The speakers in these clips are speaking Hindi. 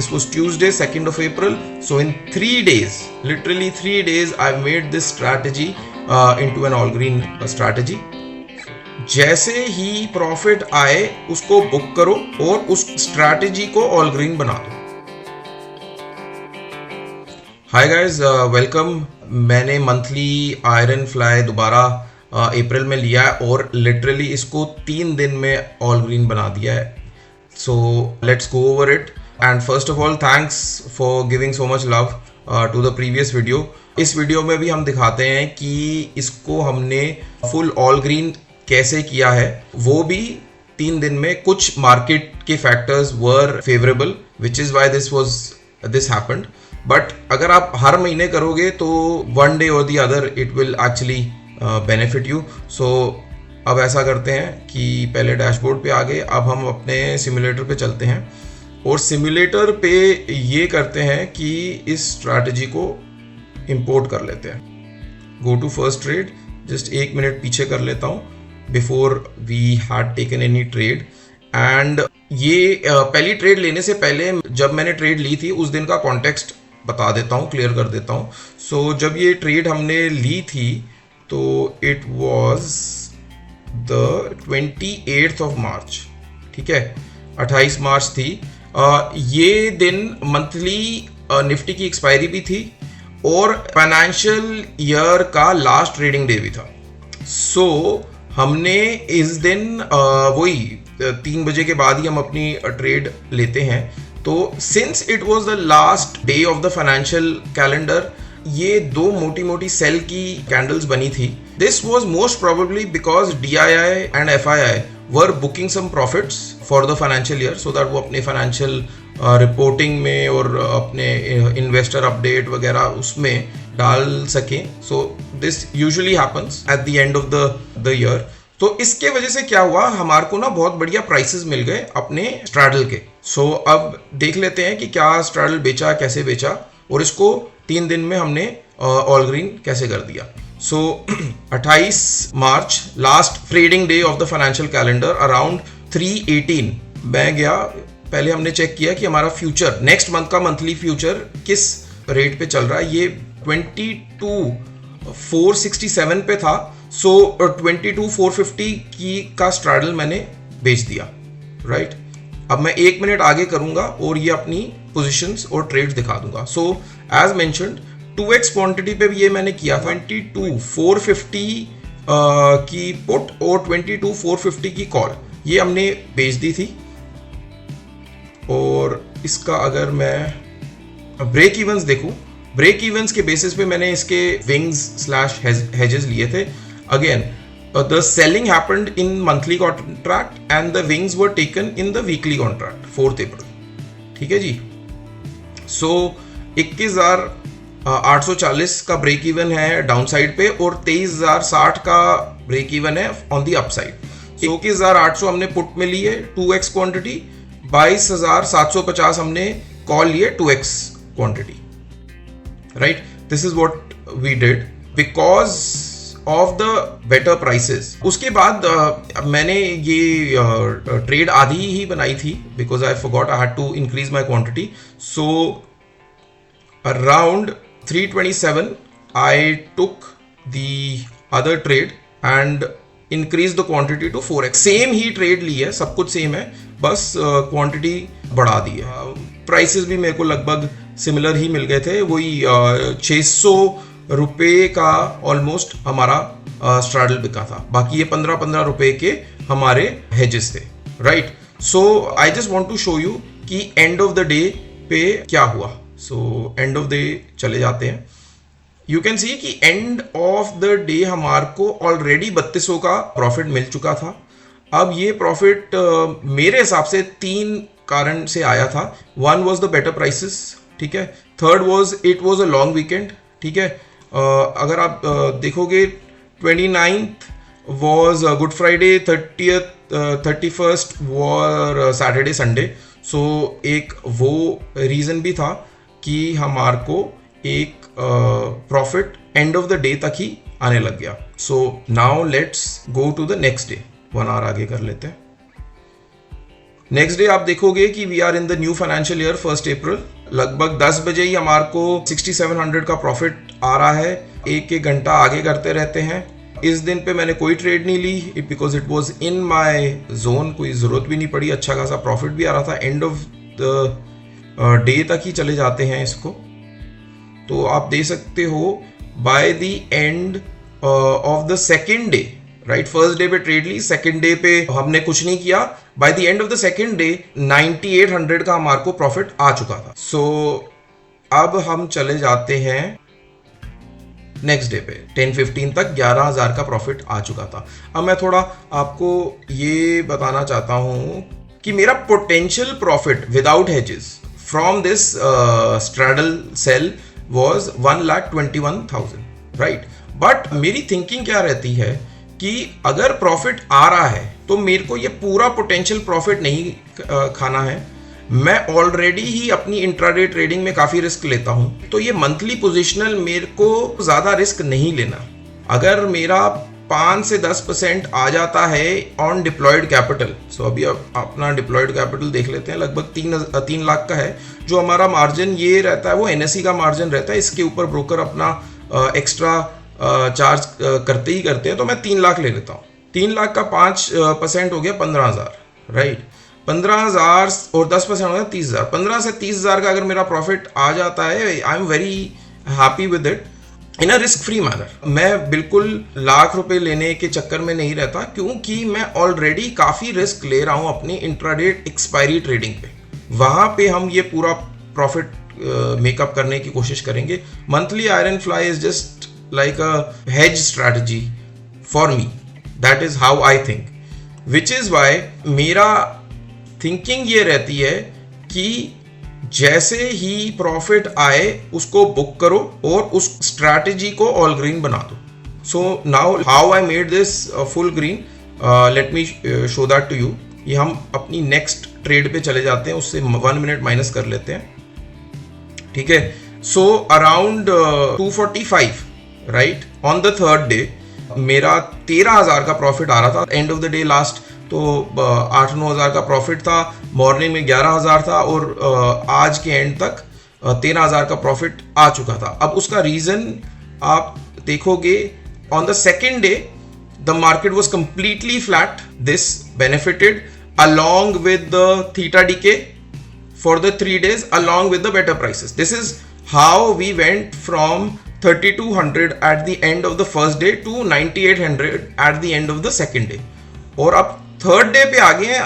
This was Tuesday, 2nd of April. So in 3 days, literally 3 days, I've made this strategy into an all green strategy. जैसे ही प्रॉफिट आए उसको बुक करो और उस स्ट्रैटेजी को ऑल ग्रीन बना दो. Hi guys, welcome. मैंने मंथली आयरन फ्लाई दोबारा अप्रैल में लिया है और लिटरली इसको 3 दिन में ऑल ग्रीन बना दिया है. So let's go over it. And first of all thanks for giving so much love to the previous video. इस वीडियो में भी हम दिखाते हैं कि इसको हमने फुल ऑल ग्रीन कैसे किया है, वो भी 3 दिन में. कुछ मार्केट के factors were favourable which is why this happened. But अगर आप हर महीने करोगे तो one day or the other it will actually benefit you. So अब ऐसा करते हैं कि पहले डैशबोर्ड पे आ गए, अब हम अपने सिमुलेटर पे चलते हैं और सिमुलेटर पे ये करते हैं कि इस स्ट्रैटेजी को इंपोर्ट कर लेते हैं. Go to first trade. Just 1 minute पीछे कर लेता हूँ before we had taken any trade. And ये पहली ट्रेड लेने से पहले जब मैंने ट्रेड ली थी उस दिन का कॉन्टेक्स्ट बता देता हूँ, क्लियर कर देता हूँ. सो जब ये ट्रेड हमने ली थी तो it was the 28th of March. ठीक है, 28 मार्च थी. ये दिन मंथली निफ्टी की एक्सपायरी भी थी और फाइनेंशियल ईयर का लास्ट ट्रेडिंग डे भी था. सो हमने इस दिन वही 3 बजे के बाद ही हम अपनी ट्रेड लेते हैं. तो since it was the last day of the financial calendar, ये 2 मोटी मोटी सेल की कैंडल्स बनी थी. This was most probably because DII and FII were booking some profits for the financial year so that वो अपने फाइनेंशियल रिपोर्टिंग में और अपने इन्वेस्टर अपडेट वगैरह उसमें डाल सकें. So this usually happens at the end of the year. तो इसके वजह से क्या हुआ, हमारे को ना बहुत बढ़िया प्राइसेस मिल गए अपने स्ट्रैडल के. सो अब देख लेते हैं कि क्या स्ट्रैडल बेचा, कैसे बेचा और इसको 3 दिन में हमने ऑल ग्रीन कैसे कर दिया. So 28 March last trading day of the financial calendar around 3:18 मैं गया. पहले हमने चेक किया कि हमारा फ्यूचर नेक्स्ट मंथ का मंथली फ्यूचर किस रेट पे चल रहा है. ये 22,467 पे था. सो 22,450 की का स्ट्रैडल मैंने बेच दिया. राइट, अब मैं 1 मिनट आगे करूंगा और ये अपनी पोजीशंस और ट्रेड्स दिखा दूंगा. So as mentioned 2x quantity पे भी ये मैंने किया था. 22,450 की पुट और 22,450 की कॉल ये हमने बेच दी थी. और इसका अगर मैं ब्रेक इवेंस देखूं, ब्रेक इवेंस के बेसिस पे मैंने इसके विंग्स / हेजेस लिए थे. Again the selling happened in monthly contract and the wings were taken in the weekly contract 4th April. ठीक है जी. सो 21,840 का ब्रेक इवन है डाउन साइड पे और 23,060 का ब्रेक इवन है ऑन दी अप साइड. 21,800 हमने पुट में लिए 2x क्वांटिटी, 22,750 हमने कॉल लिए 2x quantity. Right, this is what we did because of the better prices. उसके बाद मैंने ये ट्रेड आधी ही बनाई थी because I forgot I had to increase my quantity. So around 327 I took the other trade and increase the quantity to 4x. Same ही ट्रेड ली है, सब कुछ सेम है, बस क्वांटिटी बढ़ा दी है. प्राइसेस भी मेरे को लगभग सिमिलर ही मिल गए थे. वही 600 रुपये का ऑलमोस्ट हमारा स्ट्रैडल बिका था. बाकी ये 15-15 रुपये के हमारे हेजेस थे. Right, so I just want to show you कि एंड ऑफ द डे पे क्या हुआ. सो एंड ऑफ डे चले जाते हैं. यू कैन सी कि एंड ऑफ द डे हमारे को ऑलरेडी 3200 का प्रॉफिट मिल चुका था. अब ये प्रॉफिट मेरे हिसाब से 3 कारण से आया था. One was the better prices. ठीक है. Third was it was a long weekend. ठीक है. अगर आप देखोगे 29th was good Friday, 31st was Saturday Sunday. So एक वो रीज़न भी था कि हमारे को एक profit end of the day तक ही आने लग गया. So now let's go to the next day. 1 hour आगे कर लेते हैं. नेक्स्ट डे आप देखोगे कि we are in the new financial year 1 April, लगभग 10 बजे ही हमारे को 6700 का प्रॉफिट आ रहा है। एक एक घंटा आगे करते रहते हैं। इस दिन पे मैंने कोई ट्रेड नहीं ली because it was in my zone, कोई ज़रूरत भी नहीं पड़ी, अच्छा खासा प्रॉफिट भी आ रहा था। एंड ऑफ द डे तक ही चले जाते हैं इसको। तो आप दे सकते हो by the end of the second day, right, first day पे ट्रेड ली, सेकेंड डे पे हमने कुछ नहीं किया, by the end of the second day 9800 का हमारे को प्रॉफिट आ चुका था। सो अब हम चले जाते हैं नेक्स्ट डे पे 10:15 तक 11,000 का प्रॉफिट आ चुका था। अब मैं थोड़ा आपको ये बताना चाहता हूँ कि मेरा potential profit without hedges from this straddle sell was 1,21,000, right. But मेरी थिंकिंग क्या रहती है कि अगर प्रॉफिट आ रहा है तो मेरे को ये पूरा पोटेंशियल प्रॉफिट नहीं खाना है। मैं ऑलरेडी ही अपनी इंट्राडे ट्रेडिंग में काफ़ी रिस्क लेता हूं, तो ये मंथली पोजिशनल मेरे को ज़्यादा रिस्क नहीं लेना। अगर मेरा 5 से 10% आ जाता है ऑन डिप्लॉयड कैपिटल, सो अभी अपना डिप्लॉयड कैपिटल देख लेते हैं, लगभग 3 लाख का है। जो हमारा मार्जिन ये रहता है वो NSE का मार्जिन रहता है, इसके ऊपर ब्रोकर अपना एक्स्ट्रा चार्ज करते ही करते हैं, तो मैं 3 लाख ले लेता हूँ। 3 लाख का 5% हो गया 15,000, राइट। 15,000 और 10% हो गया 30,000। 15 से 30,000 का अगर मेरा प्रॉफिट आ जाता है, I am very happy with it in a risk free manner. मैं बिल्कुल लाख रुपए लेने के चक्कर में नहीं रहता, क्योंकि मैं ऑलरेडी काफ़ी रिस्क ले रहा हूँ अपनी इंट्राडे एक्सपायरी ट्रेडिंग पे। वहाँ पे हम ये पूरा प्रॉफिट मेकअप करने की कोशिश करेंगे। Monthly iron fly is just like a hedge strategy for me, that is how I think, which is Y मेरा थिंकिंग ये रहती है कि जैसे ही प्रॉफिट आए उसको बुक करो और उस स्ट्रैटेजी को ऑल ग्रीन बना दो। So now how I made this full green, let me show that to you. ये हम अपनी नेक्स्ट ट्रेड पे चले जाते हैं, उससे 1 मिनट माइनस कर लेते हैं, ठीक है। So around 245, right, on the third day मेरा 13,000 का प्रॉफिट आ रहा था। And of the day last तो 8-9 हज़ार का प्रॉफिट था, मॉर्निंग में 11,000 था, और आज के एंड तक 13,000 का प्रॉफिट आ चुका था। अब उसका रीज़न आप देखोगे, on the second day the market was completely flat. This benefited along with the theta decay for the 3 days along with the better prices. This is how we went from 3,200 at the end of the first day to 9,800 at the end of the second day. और अब थर्ड डे पे आ गए हैं,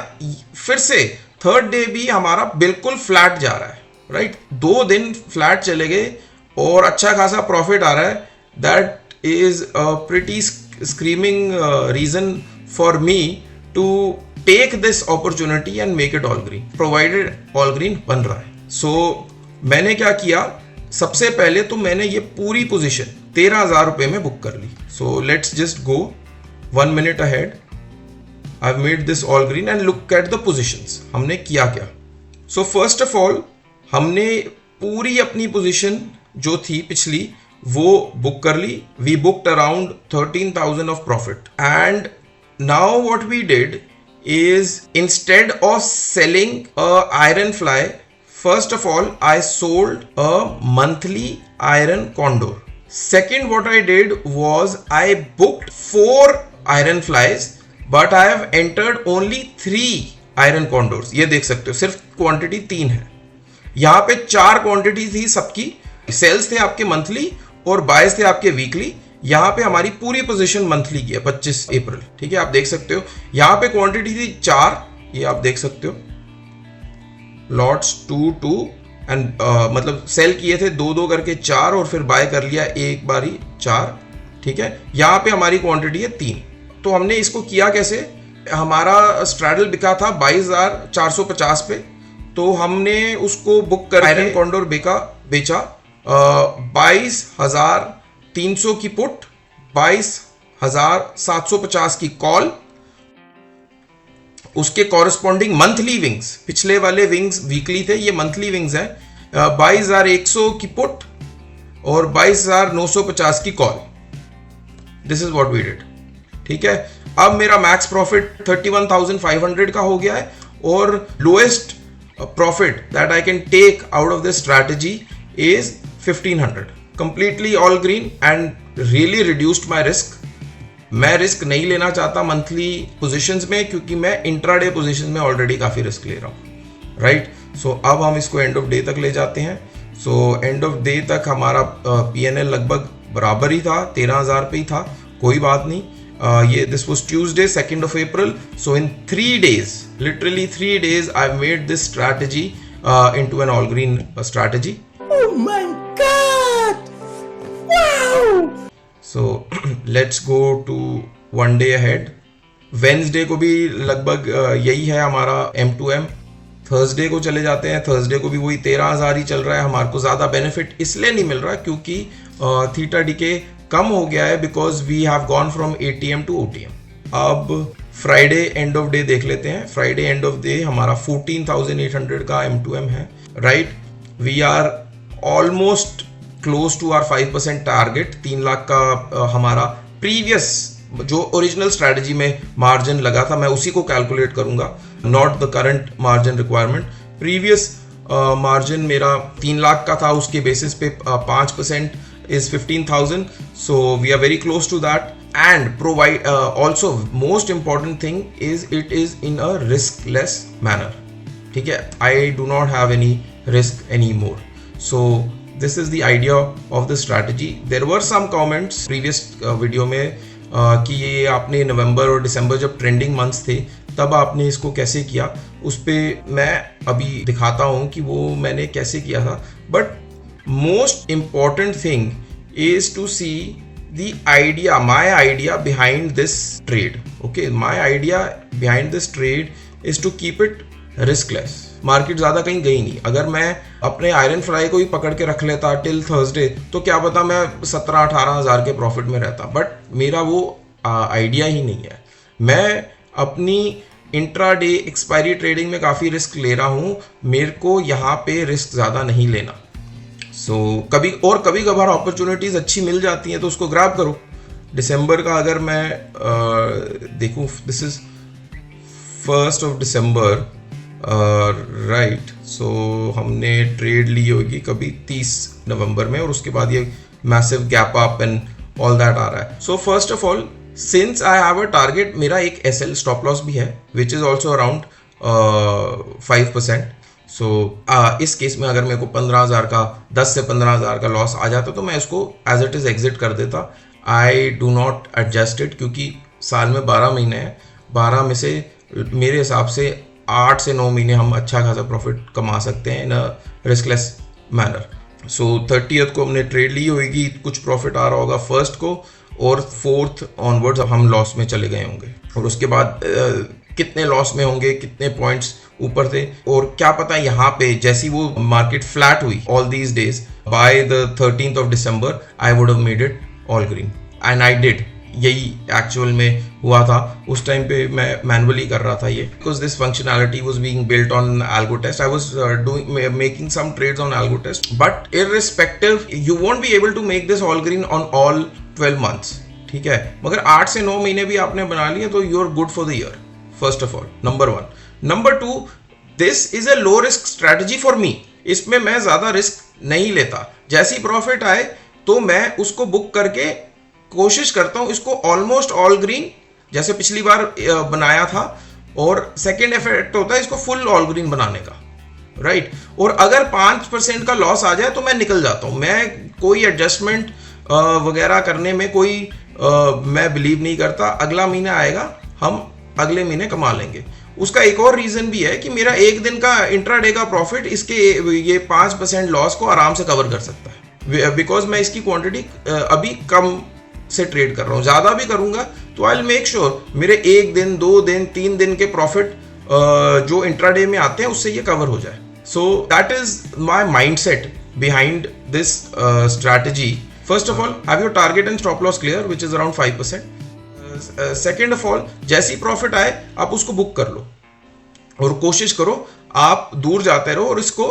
फिर से थर्ड डे भी हमारा बिल्कुल फ्लैट जा रहा है, राइट। 2 दिन फ्लैट चले गए और अच्छा खासा प्रॉफिट आ रहा है। That is a pretty screaming reason for me to take this opportunity and make it all green, provided all green बन रहा है। सो मैंने क्या किया, सबसे पहले तो मैंने ये पूरी पोजीशन 13,000 रुपए में बुक कर ली। So let's just go 1 minute ahead. I've made this all green and look at the positions. हमने किया क्या? So first of all हमने पूरी अपनी पोजीशन जो थी पिछली वो बुक कर ली। We booked around 13,000 of profit. And now what we did is, instead of selling a iron fly, first of all I sold a monthly iron condor. Second, what I did was I booked 4 iron flies, but I have entered only 3 iron condors. ये देख सकते हो, सिर्फ क्वांटिटी 3 है। यहाँ पे 4 क्वांटिटी थी सबकी, सेल्स थे आपके मंथली और बायस थे आपके वीकली। यहाँ पे हमारी पूरी पोजीशन मंथली की है 25 अप्रैल, ठीक है। आप देख सकते हो यहाँ पे क्वांटिटी थी 4, ये आप देख सकते हो, लॉट्स 2 एंड मतलब सेल किए थे 2 करके 4 और फिर बाय कर लिया एक बारी 4, ठीक है। यहाँ पे हमारी क्वांटिटी है 3। तो हमने इसको किया कैसे, हमारा स्ट्रैडल बिका था 22,450 पे, तो हमने उसको बुक कर आयरन कॉन्डोर बेचा 22,300 की पुट, 22,750 की कॉल। उसके कॉरेस्पॉन्डिंग मंथली विंग्स, पिछले वाले विंग्स वीकली थे, ये मंथली विंग्स हैं, 22,100 की पुट और 22,950 की call. This is what we did, ठीक है। अब मेरा मैक्स प्रॉफिट 31,500 का हो गया है और lowest profit that I can take out of this strategy is 1500, completely all green and really reduced my risk. मैं रिस्क नहीं लेना चाहता मंथली पोजीशंस में, क्योंकि मैं इंट्राडे पोजीशन में ऑलरेडी काफी रिस्क ले रहा हूँ, राइट। सो अब हम इसको एंड ऑफ डे तक ले जाते हैं। सो एंड ऑफ डे तक हमारा PNL लगभग बराबर ही था, 13,000 पे ही था, कोई बात नहीं। ये this was Tuesday 2nd of April. So in 3 days, literally 3 days, I made this strategy into an all green strategy. Oh my god! Wow! So let's go to one day ahead. Wednesday को भी लगभग यही है हमारा M2M. थर्सडे को चले जाते हैं, थर्सडे को भी वही 13,000 ही चल रहा है। हमारे को ज़्यादा बेनिफिट इसलिए नहीं मिल रहा क्योंकि थीटा डीके कम हो गया है, because we have gone from ATM to OTM। अब फ्राइडे एंड ऑफ डे देख लेते हैं। फ्राइडे एंड ऑफ डे हमारा 14,800 का M2M है, right. We are almost close to our 5% target. 3 lakh का हमारा प्रीवियस जो ओरिजिनल स्ट्रैटेजी में मार्जिन लगा था, मैं उसी को कैलकुलेट करूंगा, not the current margin requirement. Previous margin मेरा 3 लाख का था, उसके बेसिस पे 5% is 15,000. So we are very close to that, and provide also most important thing is it is in a riskless manner. ठीक है, I do not have any risk anymore. So this is the idea of the strategy. There were some comments previous video में कि ये आपने नवंबर और दिसंबर जब ट्रेंडिंग मंथ्स थे तब आपने इसको कैसे किया, उस पर मैं अभी दिखाता हूँ कि वो मैंने कैसे किया था। But most important thing is to see the idea, my idea behind this trade. Okay, my idea behind this trade is to keep it riskless. Market ज़्यादा कहीं गई नहीं। अगर मैं अपने आयरन फ्लाई को ही पकड़ के रख लेता टिल थर्सडे तो क्या पता मैं 17-18 हज़ार के प्रॉफिट में रहता, बट मेरा वो आइडिया ही नहीं है। मैं अपनी इंट्राडे एक्सपायरी ट्रेडिंग में काफ़ी रिस्क ले रहा हूँ, मेरे को यहाँ पे रिस्क ज़्यादा नहीं लेना। कभी कभार अपॉर्चुनिटीज़ अच्छी मिल जाती हैं तो उसको ग्रैब करो। दिसंबर का अगर मैं देखूँ, this is 1st of December, right. So हमने ट्रेड ली होगी कभी 30 नवंबर में, और उसके बाद ये massive gap up and all that आ रहा है। So first of all, since I have a target, मेरा एक SL स्टॉप लॉस भी है which is also around 5%। So इस केस में अगर मेरे को 15,000 का 10 से 15,000 का लॉस आ जाता तो मैं इसको एज इट इज़ एग्जिट कर देता। I do not adjust it, क्योंकि साल में 12 महीने हैं, 12 में से मेरे हिसाब से 8 से 9 महीने हम अच्छा खासा प्रॉफिट कमा सकते हैं इन अ रिस्कलेस मैनर। सो 30th को हमने ट्रेड ली होगी, कुछ प्रॉफिट आ रहा होगा 1st को, और 4th ऑनवर्ड्स हम लॉस में चले गए होंगे, और उसके बाद कितने लॉस में होंगे, कितने पॉइंट्स ऊपर थे, और क्या पता यहाँ पे जैसी वो मार्केट फ्लैट हुई all these days, by the 13th of December I would have made it all green, and I did. यही एक्चुअल में हुआ था। उस टाइम पे मैं मैनुअली कर रहा था ये, because this functionality was being built on algo test. I was doing making some trades on algo test, but irrespective you won't be able to make this all green on all 12 months, ठीक है। मगर 8 से 9 महीने भी आपने बना लिए तो you are good for the year, first of all, number 1। Number 2, this is a low risk strategy for me. इसमें मैं ज्यादा रिस्क नहीं लेता, जैसी प्रॉफिट आए तो मैं उसको बुक करके कोशिश करता हूं इसको ऑलमोस्ट ऑल ग्रीन, जैसे पिछली बार बनाया था, और सेकेंड इफेक्ट होता है इसको फुल ऑल ग्रीन बनाने का, राइट। और अगर 5% का लॉस आ जाए तो मैं निकल जाता हूं। मैं कोई एडजस्टमेंट वगैरह करने में कोई मैं बिलीव नहीं करता। अगला महीना आएगा, हम अगले महीने कमा लेंगे। उसका एक और रीजन भी है कि मेरा एक दिन का इंट्राडे का प्रॉफिट इसके ये 5% लॉस को आराम से कवर कर सकता है, बिकॉज मैं इसकी क्वांटिटी अभी कम से ट्रेड कर रहा हूँ। ज्यादा भी करूंगा तो आई विल मेक श्योर मेरे 1 दिन 2 दिन 3 दिन के प्रॉफिट जो इंट्राडे में आते हैं उससे ये कवर हो जाए। So that is my mind set behind this strategy. First of all, have your target and stop loss clear which is around 5%। Second of all, जैसी प्रॉफिट आए आप उसको बुक कर लो और कोशिश करो आप दूर जाते रहो और इसको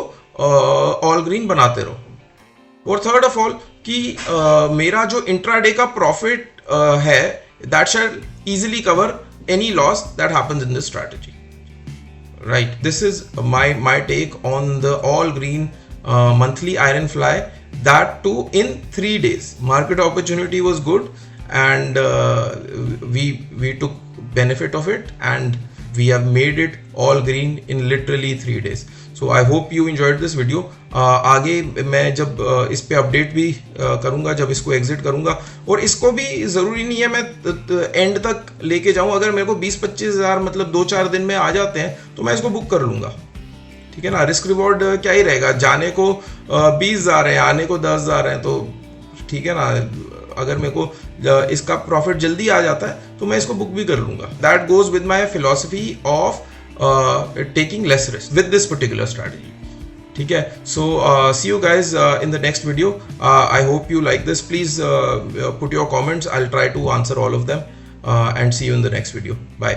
ऑल ग्रीन बनाते रहो। और थर्ड ऑफ ऑल कि मेरा जो इंट्राडे का प्रॉफिट है that shell easily cover any loss that happens in this strategy, right, this is my take on the all green monthly iron fly, that too in 3 days. Market opportunity was good, and we took benefit of it, and we have made it all green in literally 3 days. So I hope you enjoyed this video. आगे मैं जब इस पे अपडेट भी करूँगा जब इसको एग्जिट करूँगा, और इसको भी ज़रूरी नहीं है मैं एंड तक लेके जाऊँ. अगर मेरे को 20-25 हज़ार मतलब 2-4 दिन में आ जाते हैं तो मैं इसको बुक कर लूँगा. ठीक है ना, रिस्क रिवॉर्ड क्या ही रहेगा. जाने को 20,000 है, आने को 10,000 है, तो ठीक है ना. अगर मेरे को इसका प्रॉफिट जल्दी आ जाता है तो मैं इसको बुक भी कर लूँगा. That goes with my philosophy of taking less risk with this particular strategy. ठीक है, so see you guys in the next video. I hope you like this. Please put your comments. I'll try to answer all of them, and see you in the next video. Bye.